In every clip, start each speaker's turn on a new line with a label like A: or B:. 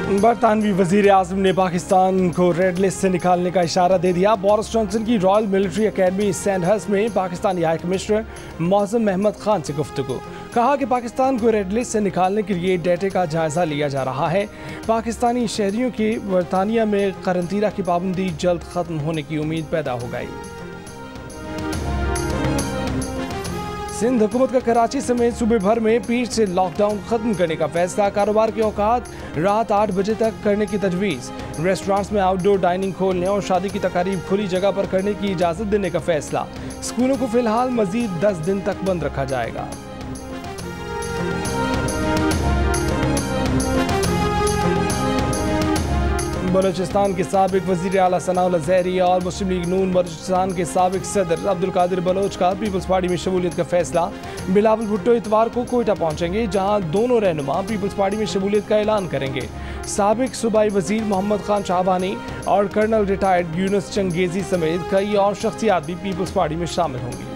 A: बरतानवी वजीर आज़म ने पाकिस्तान को रेड लिस्ट से निकालने का इशारा दे दिया। बोरिस जॉनसन की रॉयल मिलिट्री अकेडमी सैंडहर्स्ट में पाकिस्तानी हाई कमिश्नर मौज़म अहमद खान से गुफ्तगू। कहा कि पाकिस्तान को रेड लिस्ट से निकालने के लिए डेटे का जायजा लिया जा रहा है। पाकिस्तानी शहरियों की बरतानिया में करंतना की पाबंदी जल्द खत्म होने की उम्मीद पैदा हो गई। सिंध हुकूमत का कराची समेत सूबे भर में पीर से लॉकडाउन खत्म करने का फैसला। कारोबार के औकात रात 8 बजे तक करने की तजवीज़। रेस्टोरेंट्स में आउटडोर डाइनिंग खोलने और शादी की तकारीब खुली जगह पर करने की इजाज़त देने का फैसला। स्कूलों को फिलहाल मजीद 10 दिन तक बंद रखा जाएगा। बलूचिस्तान के साबिक वज़ीर आला सनाउल्लाह ज़हरी और मुस्लिम लीग नून बलूचिस्तान के साबिक सदर अब्दुल कादिर बलोच का पीपल्स पार्टी में शमूलियत का फैसला। बिलावल भुट्टो इतवार को कोयटा पहुंचेंगे, जहां दोनों रहनुमा पीपल्स पार्टी में शमूलियत का ऐलान करेंगे। साबिक सूबाई वज़ीर मोहम्मद खान शाहबानी और कर्नल रिटायर्ड यूनुस चंगेजी समेत कई और शख्सियात भी पीपल्स पार्टी में शामिल होंगी।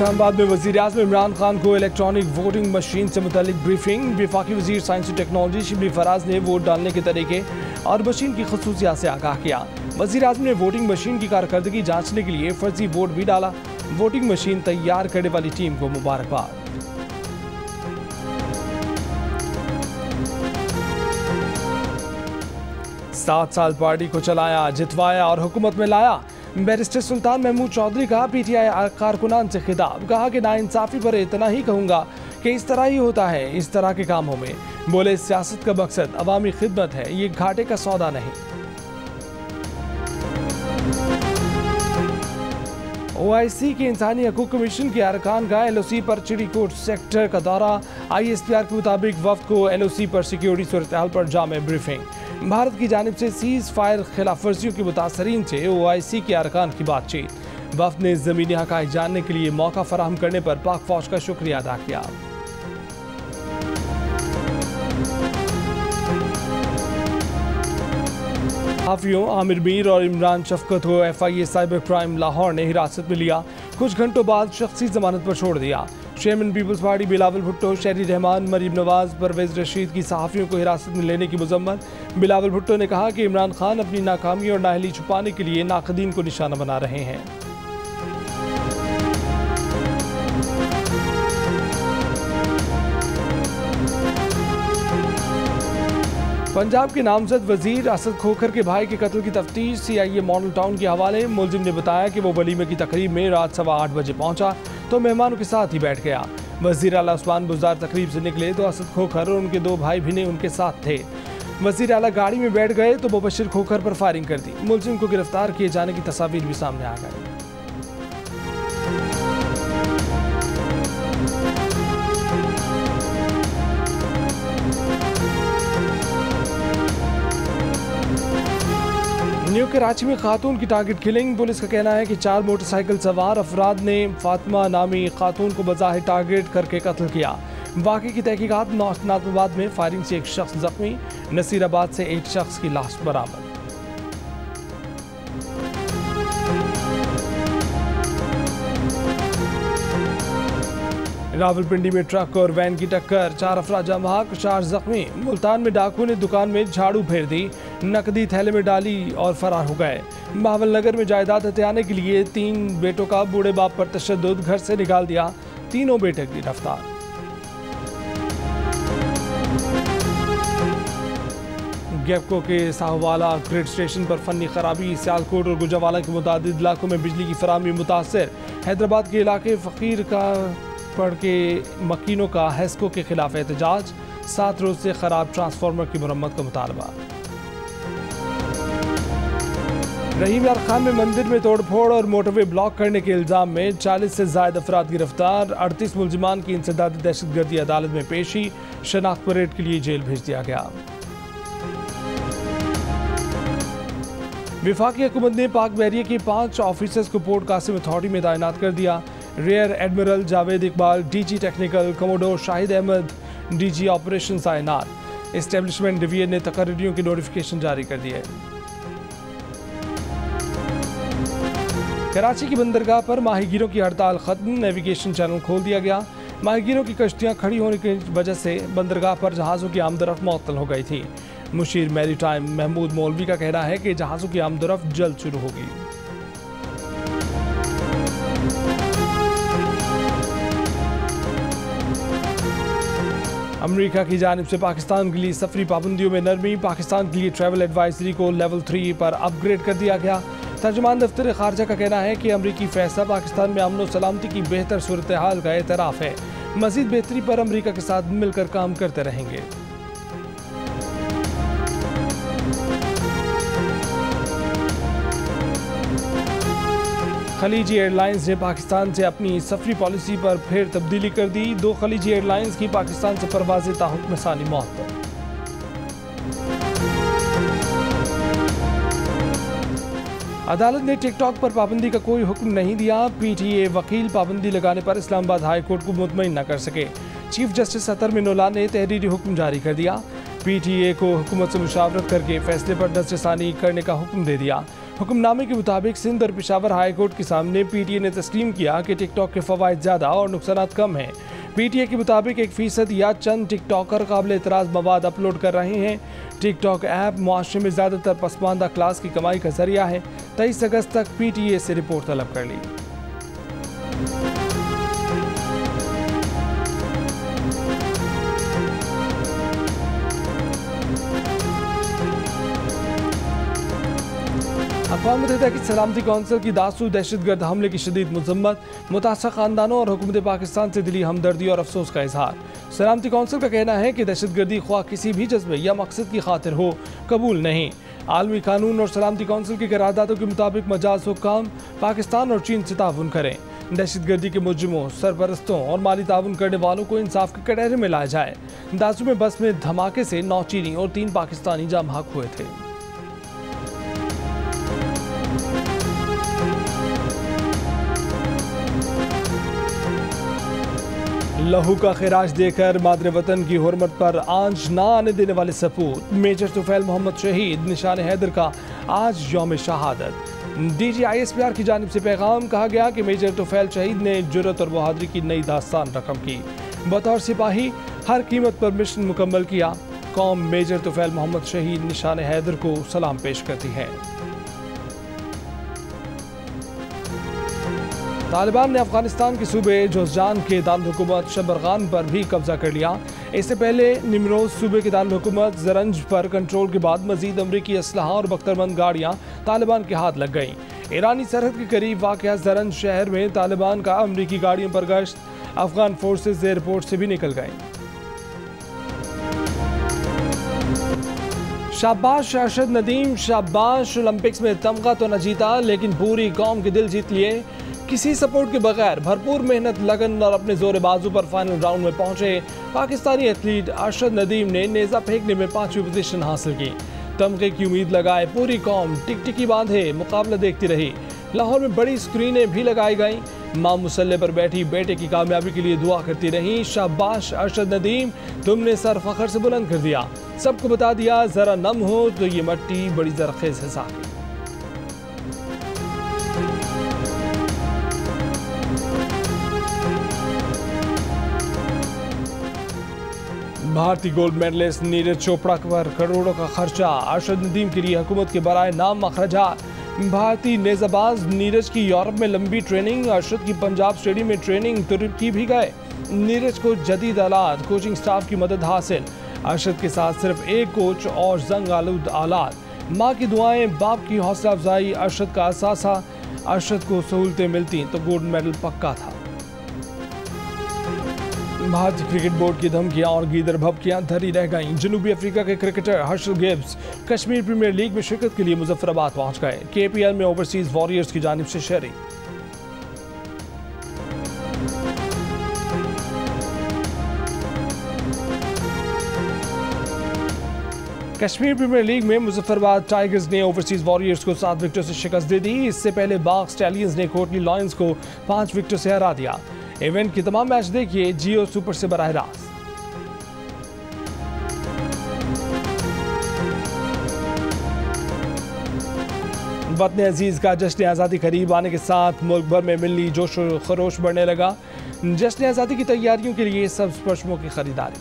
A: इस्लामाबाद में वज़ीर आज़म इमरान खान को इलेक्ट्रॉनिक वोटिंग मशीन से मुतालिक ब्रीफिंग। वफाकी वज़ीर साइंस और टेक्नोलॉजी शिबली फराज ने वोट डालने के तरीके और मशीन की खसूसियात से आगाह किया। वज़ीर आज़म ने वोटिंग मशीन की कारकर्दगी जांचने के लिए फर्जी वोट भी डाला। वोटिंग मशीन तैयार करने वाली टीम को मुबारकबाद। 7 साल पार्टी को चलाया, जितवाया और हुकूमत में लाया। बैरिस्टर सुल्तान महमूद चौधरी का पीटीआई कारकुनान से खिताब। कहा कि नाइंसाफ़ी पर इतना ही कहूँगा कि इस तरह ही होता है इस तरह के कामों में। बोले सियासत का मकसद अवामी खिदमत है, ये घाटे का सौदा नहीं। OIC के इंसानी हकूक़ कमीशन के अरकान का LOC पर चिड़ीकोट सेक्टर का दौरा। ISPR के मुताबिक वफ़द को LOC पर सिक्योरिटी सूरत हाल पर जामे ब्रीफिंग। भारत की जानिब से सीज़ फायर खिलाफ वर्जियों के मुतासरीन से OIC के अरकान की बातचीत। वफ़द ने ज़मीनी हक़ाइक़ जानने के लिए मौका फराहम करने पर पाक फ़ौज का शुक्रिया अदा किया। हाफियों आमिर मीर और इमरान शफकत को FIA साइबर क्राइम लाहौर ने हिरासत में लिया। कुछ घंटों बाद शख्सी जमानत पर छोड़ दिया। चेयरमैन पीपल्स पार्टी बिलावल भुट्टो, शहरी रहमान, मरीम नवाज, परवेज रशीद की सहाफ़ियों को हिरासत में लेने की मजम्मत। बिलावल भुट्टो ने कहा कि इमरान खान अपनी नाकामी और नाअहली छुपाने के लिए नाक़दीन को निशाना बना रहे हैं। पंजाब के नामजद वजीर असद खोखर के भाई के कत्ल की तफ्तीश CIA मॉडल टाउन के हवाले। मुलजिम ने बताया कि वो वलीमे की तकरीब में रात 8:15 बजे पहुंचा तो मेहमानों के साथ ही बैठ गया। वजीर आला उस्मान बुज़दार तकरीब से निकले तो असद खोखर और उनके 2 भाई भी उनके साथ थे। वजीर आला गाड़ी में बैठ गए तो मुबशिर खोखर पर फायरिंग कर दी। मुलजिम को गिरफ्तार किए जाने की तस्वीर भी सामने आ गई। न्यू कराची में खातून की टारगेट किलिंग। पुलिस का कहना है कि 4 मोटरसाइकिल सवार अफराद ने फातिमा नामी खातून को बज़ाहिर टारगेट करके कत्ल किया। वाक़े की तहकीकात। नाज़िमाबाद में फायरिंग से 1 शख्स जख्मी। नसीराबाद से 1 शख्स की लाश बरामद। रावलपिंडी में ट्रक और वैन की टक्कर, 4 अफराद जाम बहक, 4 जख्मी। मुल्तान में डाकू ने दुकान में झाड़ू फेर दी, नकदी थैले में डाली और फरार हो गए। बहावलनगर में जायदाद हथियाने के लिए 3 बेटों का बूढ़े बाप पर तशद्दुद, घर से निकाल दिया। तीनों बेटे गिरफ्तार। गैपको के साहवाला ग्रिड स्टेशन पर फनी खराबी। सियालकोट और गुजरावाला के मुतादिद इलाकों में बिजली की फराहमी मुतासर। हैदराबाद के इलाके फ़कीर का पढ़ के मकीनों का हेस्को के खिलाफ एहतजाज। 7 रोज से खराब ट्रांसफार्मर की मरम्मत का मुतालबा। रहीम यार खान में मंदिर में तोड़फोड़ और मोटरवे ब्लॉक करने के इल्जाम में 40 से ज़ायद अफराद गिरफ्तार। 38 मुलजिमान की इंसदादी दहशतगर्दी अदालत में पेशी। शनाख्त परेड के लिए जेल भेज दिया गया। वफाकी हुकूमत ने पाक बहरिया के 5 ऑफिसर्स को पोर्ट कासिम अथॉरिटी में तैनात कर दिया। Rear admiral Javed Iqbal DG technical, commodore Shahid Ahmed DG operation तैनात। एस्टेब्लिशमेंट डिवीजन ने तकर्रियों की नोटिफिकेशन जारी कर दी है। कराची की बंदरगाह पर माहीगीरों की हड़ताल खत्म। नेविगेशन चैनल खोल दिया गया। माहीगीरों की कश्तियां खड़ी होने की वजह से बंदरगाह पर जहाज़ों की आमदरफ्त मुअत्तल हो गई थी। मुशीर मैरीटाइम महमूद मौलवी का कहना है कि जहाज़ों की आमदरफ्त जल्द शुरू होगी। अमेरिका की जानिब से पाकिस्तान के लिए सफरी पाबंदियों में नरमी। पाकिस्तान के लिए ट्रैवल एडवाइजरी को लेवल 3 पर अपग्रेड कर दिया गया। तर्जुमान दफ्तर खारजा का कहना है कि अमरीकी फैसला पाकिस्तान में अमन व सलामती की बेहतर सूरत हाल का एतराफ़ है। मज़ीद बेहतरी पर अमरीका के साथ मिलकर काम करते रहेंगे। खलीजी एयरलाइंस ने पाकिस्तान से अपनी सफरी पॉलिसी पर फिर तब्दीली कर दी। 2 खलीजी एयरलाइंस की पाकिस्तान से परवाज़ें ताहुक्म सानी मुअत्तल। अदालत ने टिकटॉक पर पाबंदी का कोई हुक्म नहीं दिया। पीटीए वकील पाबंदी लगाने पर इस्लामाबाद हाई कोर्ट को मुतमईन न कर सके। चीफ जस्टिस अतर मिनोला ने तहरीरी हुक्म जारी कर दिया। पीटीए को हुकूमत से मुशावरत करके फैसले पर नज़रसानी करने का हुक्म दे दिया। हुक्मनामे के मुताबिक सिंध और पेशावर हाई कोर्ट के सामने पीटीए ने तस्लीम किया कि टिकटॉक के फ़वाइद ज़्यादा और नुकसानात कम हैं। पीटीए के मुताबिक 1% या चंद टिकटॉकर काबिल एतराज़ मवाद अपलोड कर रहे हैं। टिकटॉक ऐप मुआशरे में ज़्यादातर पसमानदा क्लास की कमाई का जरिया है। 23 अगस्त तक पीटीए से रिपोर्ट तलब कर ली। अक़वाम मुत्तहिदा की सलामती कौंसिल की दासू दहशतगर्द हमले की शदीद मज़म्मत। मुतासर ख़ानदानों और हुकूमत पाकिस्तान से दिली हमदर्दी और अफसोस का इजहार। सलामती कौंसिल का कहना है कि दहशतगर्दी ख्वाह किसी भी जज्बे या मकसद की खातिर हो कबूल नहीं। आलमी कानून और सलामती कौंसिल की करारदादों के मुताबिक मजाज हुक्काम पाकिस्तान और चीन से ताउन करें। दहशतगर्दी के मुजरिमों, सरपरस्तों और माली ताउन करने वालों को इंसाफ के कटहरे में लाया जाए। दासू में बस में धमाके से 9 चीनी और 3 पाकिस्तानी जाम हक हुए थे। लहू का खिराज देकर मादरे वतन की हुर्मत पर आंच न आने देने वाले सपूत। मेजर तुफैल मोहम्मद शहीद निशान हैदर का आज यौम शहादत। DGISPR की जानिब से पैगाम कहा गया कि मेजर तुफैल शहीद ने जुर्रत और बहादुरी की नई दास्तान रकम की। बतौर सिपाही हर कीमत पर मिशन मुकम्मल किया। कौम मेजर तुफैल मोहम्मद शहीद निशान हैदर को सलाम पेश करती है। तालिबान ने अफगानिस्तान के सूबे जोज़जान के दारुल-हुकूमत शबरगान पर भी कब्जा कर लिया। इससे पहले निमरोज सूबे के दारुल-हुकूमत ज़रंज पर कंट्रोल के बाद मजीद अमरीकी असलहा और बख्तरबंद गाड़ियाँ तालिबान के हाथ लग गईं। ईरानी सरहद के करीब वाक़या ज़रंज शहर में तालिबान का अमरीकी गाड़ियों पर गश्त। अफगान फोर्सेज एयरपोर्ट से भी निकल गईं। शाबाश अरशद नदीम, शाबाश। ओलंपिक्स में तमगा तो न जीता लेकिन पूरी कौम के दिल जीत लिए। किसी सपोर्ट के बगैर भरपूर मेहनत, लगन और अपने जोर बाजू पर फाइनल राउंड में पहुंचे पाकिस्तानी एथलीट अरशद नदीम ने नेज़ा फेंकने में 5वीं पोजीशन हासिल की। तमगे की उम्मीद लगाए पूरी कौम टिकटिकी बांधे मुकाबला देखती रही। लाहौर में बड़ी स्क्रीनें भी लगाई गईं। मां मुसल्ले पर बैठी बेटे की कामयाबी के लिए दुआ करती रही। शाबाश अरशद नदीम, तुमने सर फखर से बुलंद कर दिया। सबको बता दिया जरा नम हो तो ये मट्टी बड़ी जरखेज है साकी। भारतीय गोल्ड मेडलिस्ट नीरज चोपड़ा पर करोड़ों का खर्चा। अरशद नदीम के लिए हुकूमत के बराए नाम अखराजात। भारतीय नेज़ाबाज नीरज की यूरोप में लंबी ट्रेनिंग। अरशद की पंजाब स्टेडियम में ट्रेनिंग तुर्की भी गए। नीरज को जदीद आलात, कोचिंग स्टाफ की मदद हासिल। अरशद के साथ सिर्फ एक कोच और जंग आलूद आलात। माँ की दुआएं, बाप की हौसला अफजाई अरशद का असासा। अरशद को सहूलतें मिलती तो गोल्ड मेडल पक्का था। भारतीय क्रिकेट बोर्ड की धमकियां और गीदड़ भभकियां धरी रह गईं। जनूबी अफ्रीका के cricketer Herschelle Gibbs Kashmir premier league में शिरकत के लिए मुजफ्फराबाद पहुंच गए। KPL में ओवरसीज वॉरियर्स की जानिब से शरीक। कश्मीर प्रीमियर लीग में मुजफ्फराबाद टाइगर्स ने ओवरसीज वॉरियर्स को 7 विकेटों से शिकस्त दे दी। इससे पहले बाग स्टैलियंस ने कोटली लॉयंस को 5 विकेटों से हरा दिया। इवेंट के तमाम मैच देखिए जियो सुपर से बराह रास्त। वतन अजीज़ का जश्न आज़ादी करीब आने के साथ मुल्क भर में मिली जोश व खरोश बढ़ने लगा। जश्न आज़ादी की तैयारियों के लिए सब्ज़ पशमों की खरीदारी।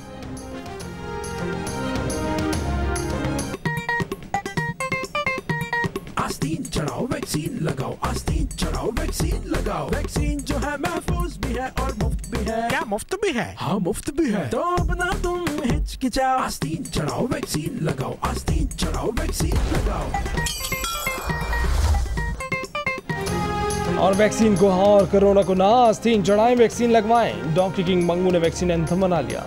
B: आस्तीन चढ़ाओ वैक्सीन लगाओ, आस्तीन चढ़ाओ वैक्सीन लगाओ। वैक्सीन जो है महफूज भी है और मुफ्त भी है।
C: क्या मुफ्त भी है?
B: हाँ मुफ्त भी है। तो अब ना तुम हिचकिचाओ, आस्तीन चढ़ाओ वैक्सीन लगाओ, आस्तीन चढ़ाओ वैक्सीन लगाओ।
A: और वैक्सीन को हाँ और कोरोना को ना, आस्तीन चढ़ाएं वैक्सीन लगवाएं। डॉक्टर किंग मंगू ने वैक्सीन एंथम बना लिया।